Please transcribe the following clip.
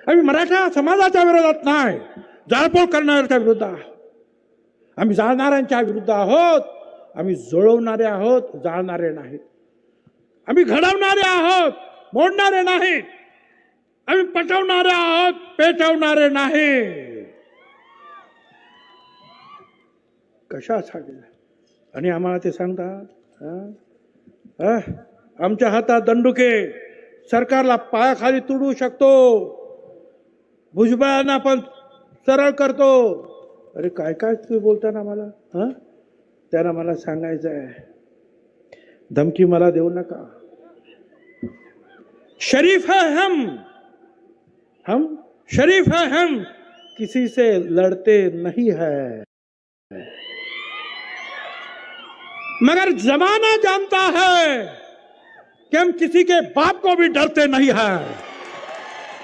आम्ही मराठा समाजाच्या विरोधात नाही, जाळपोळ करणाऱ्याच्या विरुद्ध आहोत. आम्ही जाळणाऱ्यांच्या विरुद्ध आहोत. आम्ही जुळवणारे आहोत, जाळणारे नाहीत. आम्ही घडवणारे आहोत, मोडणारे नाहीत. आम्ही पटवणारे आहोत, पेटवणारे नाही. कशासाठी? आणि आम्हाला ते सांगतात आमच्या हातात दंडुके, सरकारला पायाखाली तुडवू शकतो, भुजबळांना पण सरळ करतो. अरे काय काय तुम्ही बोलताना मला त्यांना मला सांगायचं आहे, धमकी मला देऊ नका. शरीफ है हम शरीफ है हम, किसी से लड़ते नहीं है, मगर जमाना जानता है कि हम किसी के बाप को भी डरते नहीं है.